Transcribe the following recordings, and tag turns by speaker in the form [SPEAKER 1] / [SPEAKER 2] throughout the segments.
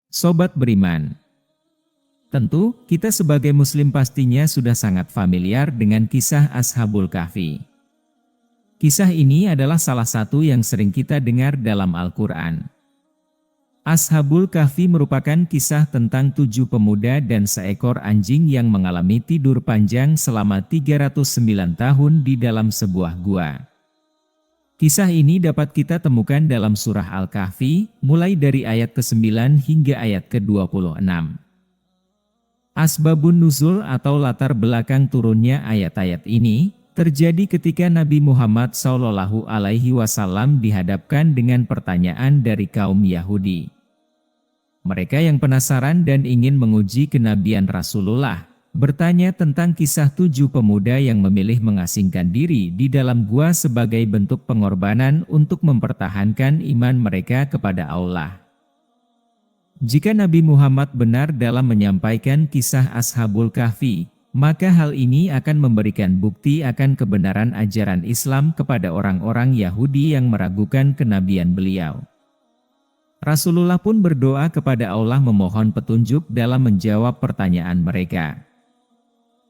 [SPEAKER 1] Sobat beriman, tentu kita sebagai muslim pastinya sudah sangat familiar dengan kisah Ashabul Kahfi. Kisah ini adalah salah satu yang sering kita dengar dalam Al-Quran. Ashabul Kahfi merupakan kisah tentang 7 pemuda dan seekor anjing yang mengalami tidur panjang selama 309 tahun di dalam sebuah gua. Kisah ini dapat kita temukan dalam surah Al-Kahfi, mulai dari ayat ke-9 hingga ayat ke-26. Asbabun nuzul atau latar belakang turunnya ayat-ayat ini terjadi ketika Nabi Muhammad SAW dihadapkan dengan pertanyaan dari kaum Yahudi. Mereka yang penasaran dan ingin menguji kenabian Rasulullah bertanya tentang kisah 7 pemuda yang memilih mengasingkan diri di dalam gua sebagai bentuk pengorbanan untuk mempertahankan iman mereka kepada Allah. Jika Nabi Muhammad benar dalam menyampaikan kisah Ashabul Kahfi, maka hal ini akan memberikan bukti akan kebenaran ajaran Islam kepada orang-orang Yahudi yang meragukan kenabian beliau. Rasulullah pun berdoa kepada Allah memohon petunjuk dalam menjawab pertanyaan mereka.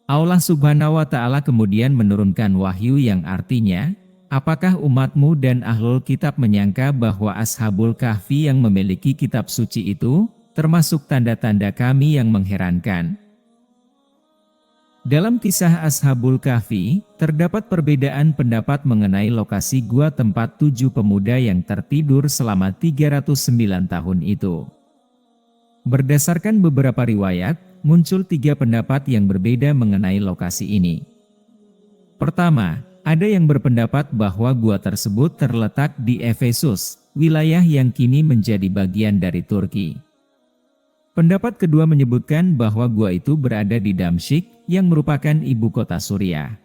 [SPEAKER 1] Allah Subhanahu wa Ta'ala kemudian menurunkan wahyu yang artinya, apakah umatmu dan ahlul kitab menyangka bahwa Ashabul Kahfi yang memiliki kitab suci itu, termasuk tanda-tanda kami yang mengherankan? Dalam kisah Ashabul Kahfi, terdapat perbedaan pendapat mengenai lokasi gua tempat 7 pemuda yang tertidur selama 309 tahun itu. Berdasarkan beberapa riwayat, muncul 3 pendapat yang berbeda mengenai lokasi ini. Pertama, ada yang berpendapat bahwa gua tersebut terletak di Efesus, wilayah yang kini menjadi bagian dari Turki. Pendapat kedua menyebutkan bahwa gua itu berada di Damsyik, yang merupakan ibu kota Suriah.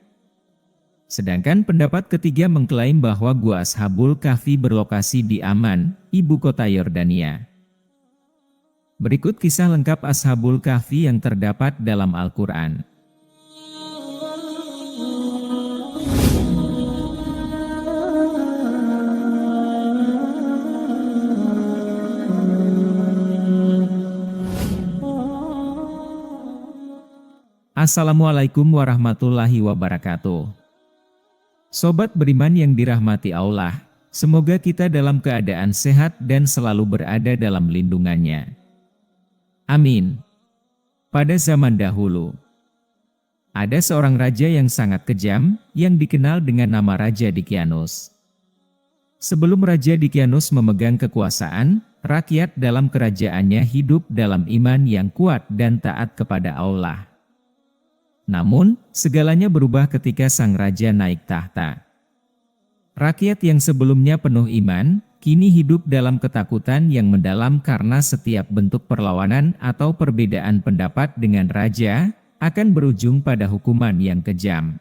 [SPEAKER 1] Sedangkan pendapat ketiga mengklaim bahwa gua Ashabul Kahfi berlokasi di Amman, ibu kota Yordania. Berikut kisah lengkap Ashabul Kahfi yang terdapat dalam Al-Quran. Assalamualaikum warahmatullahi wabarakatuh. Sobat beriman yang dirahmati Allah, semoga kita dalam keadaan sehat dan selalu berada dalam lindungannya. Amin. Pada zaman dahulu, ada seorang raja yang sangat kejam, yang dikenal dengan nama Raja Dicyanus. Sebelum Raja Dicyanus memegang kekuasaan, rakyat dalam kerajaannya hidup dalam iman yang kuat dan taat kepada Allah. Namun, segalanya berubah ketika sang raja naik tahta. Rakyat yang sebelumnya penuh iman, kini hidup dalam ketakutan yang mendalam karena setiap bentuk perlawanan atau perbedaan pendapat dengan raja akan berujung pada hukuman yang kejam.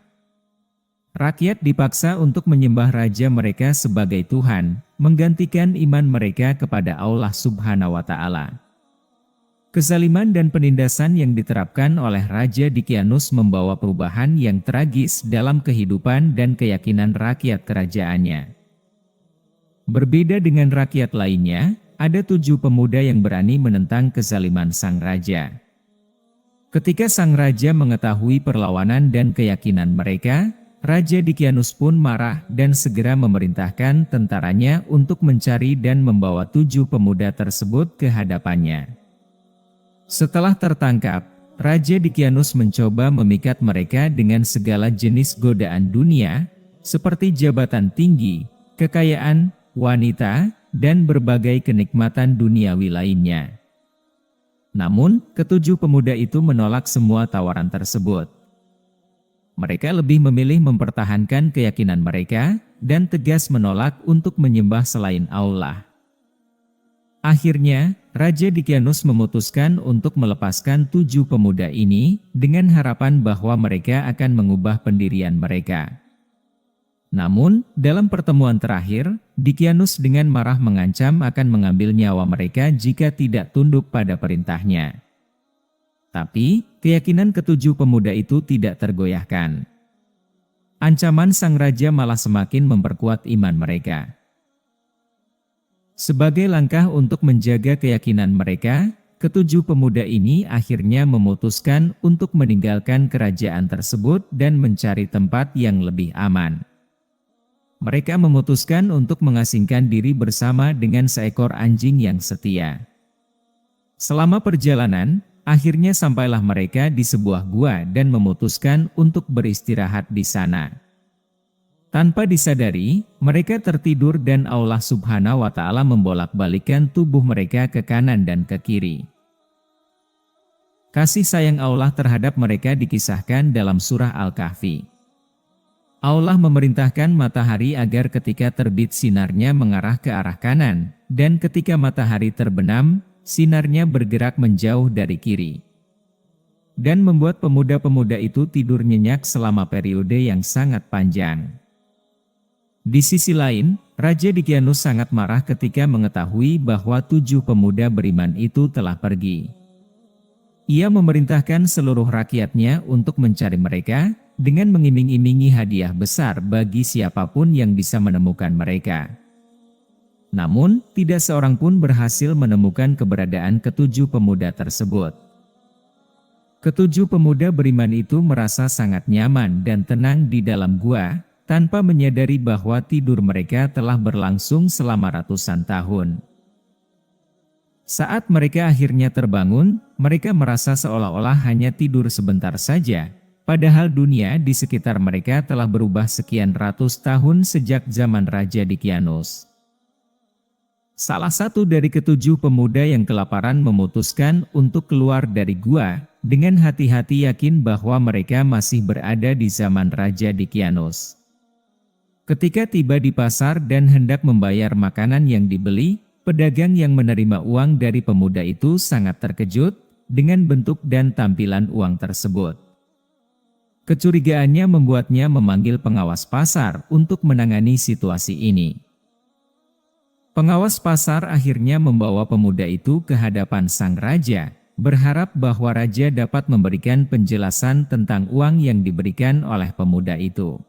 [SPEAKER 1] Rakyat dipaksa untuk menyembah raja mereka sebagai Tuhan, menggantikan iman mereka kepada Allah Subhanahu wa Ta'ala. Kezaliman dan penindasan yang diterapkan oleh Raja Dicyanus membawa perubahan yang tragis dalam kehidupan dan keyakinan rakyat kerajaannya. Berbeda dengan rakyat lainnya, ada 7 pemuda yang berani menentang kezaliman sang raja. Ketika sang raja mengetahui perlawanan dan keyakinan mereka, Raja Dicyanus pun marah dan segera memerintahkan tentaranya untuk mencari dan membawa 7 pemuda tersebut ke hadapannya. Setelah tertangkap, Raja Dicyanus mencoba memikat mereka dengan segala jenis godaan dunia, seperti jabatan tinggi, kekayaan, wanita, dan berbagai kenikmatan duniawi lainnya. Namun, ke-7 pemuda itu menolak semua tawaran tersebut. Mereka lebih memilih mempertahankan keyakinan mereka, dan tegas menolak untuk menyembah selain Allah. Akhirnya, Raja Dicyanus memutuskan untuk melepaskan 7 pemuda ini dengan harapan bahwa mereka akan mengubah pendirian mereka. Namun, dalam pertemuan terakhir, Dicyanus dengan marah mengancam akan mengambil nyawa mereka jika tidak tunduk pada perintahnya. Tapi, keyakinan ke-7 pemuda itu tidak tergoyahkan. Ancaman sang raja malah semakin memperkuat iman mereka. Sebagai langkah untuk menjaga keyakinan mereka, ketujuh pemuda ini akhirnya memutuskan untuk meninggalkan kerajaan tersebut dan mencari tempat yang lebih aman. Mereka memutuskan untuk mengasingkan diri bersama dengan seekor anjing yang setia. Selama perjalanan, akhirnya sampailah mereka di sebuah gua dan memutuskan untuk beristirahat di sana. Tanpa disadari, mereka tertidur dan Allah Subhanahu wa Ta'ala membolak-balikkan tubuh mereka ke kanan dan ke kiri. Kasih sayang Allah terhadap mereka dikisahkan dalam surah Al-Kahfi. Allah memerintahkan matahari agar ketika terbit sinarnya mengarah ke arah kanan, dan ketika matahari terbenam, sinarnya bergerak menjauh dari kiri. Dan membuat pemuda-pemuda itu tidur nyenyak selama periode yang sangat panjang. Di sisi lain, Raja Dkianus sangat marah ketika mengetahui bahwa 7 pemuda beriman itu telah pergi. Ia memerintahkan seluruh rakyatnya untuk mencari mereka, dengan mengiming-imingi hadiah besar bagi siapapun yang bisa menemukan mereka. Namun, tidak seorang pun berhasil menemukan keberadaan ke-7 pemuda tersebut. Ke-7 pemuda beriman itu merasa sangat nyaman dan tenang di dalam gua, tanpa menyadari bahwa tidur mereka telah berlangsung selama ratusan tahun. Saat mereka akhirnya terbangun, mereka merasa seolah-olah hanya tidur sebentar saja, padahal dunia di sekitar mereka telah berubah sekian ratus tahun sejak zaman Raja Dkianus. Salah satu dari ke-7 pemuda yang kelaparan memutuskan untuk keluar dari gua, dengan hati-hati yakin bahwa mereka masih berada di zaman Raja Dkianus. Ketika tiba di pasar dan hendak membayar makanan yang dibeli, pedagang yang menerima uang dari pemuda itu sangat terkejut dengan bentuk dan tampilan uang tersebut. Kecurigaannya membuatnya memanggil pengawas pasar untuk menangani situasi ini. Pengawas pasar akhirnya membawa pemuda itu ke hadapan sang raja, berharap bahwa raja dapat memberikan penjelasan tentang uang yang diberikan oleh pemuda itu.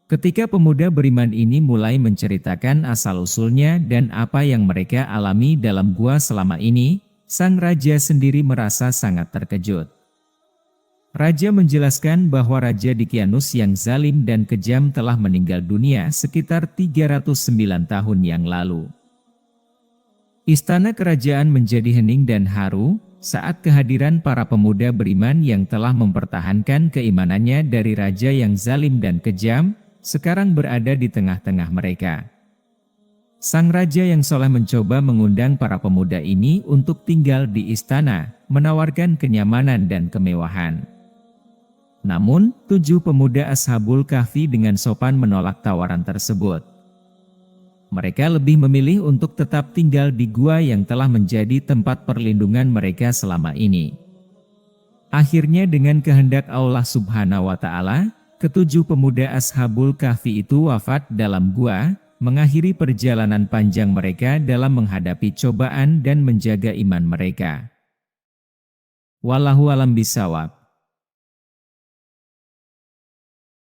[SPEAKER 1] Ketika pemuda beriman ini mulai menceritakan asal-usulnya dan apa yang mereka alami dalam gua selama ini, sang raja sendiri merasa sangat terkejut. Raja menjelaskan bahwa Raja Dkianus yang zalim dan kejam telah meninggal dunia sekitar 309 tahun yang lalu. Istana kerajaan menjadi hening dan haru saat kehadiran para pemuda beriman yang telah mempertahankan keimanannya dari raja yang zalim dan kejam, sekarang berada di tengah-tengah mereka. Sang raja yang soleh mencoba mengundang para pemuda ini untuk tinggal di istana, menawarkan kenyamanan dan kemewahan. Namun, 7 pemuda Ashabul Kahfi dengan sopan menolak tawaran tersebut. Mereka lebih memilih untuk tetap tinggal di gua yang telah menjadi tempat perlindungan mereka selama ini. Akhirnya dengan kehendak Allah Subhanahu wa Ta'ala, ke-7 pemuda Ashabul Kahfi itu wafat dalam gua, mengakhiri perjalanan panjang mereka dalam menghadapi cobaan dan menjaga iman mereka. Wallahu a'lam bishawab.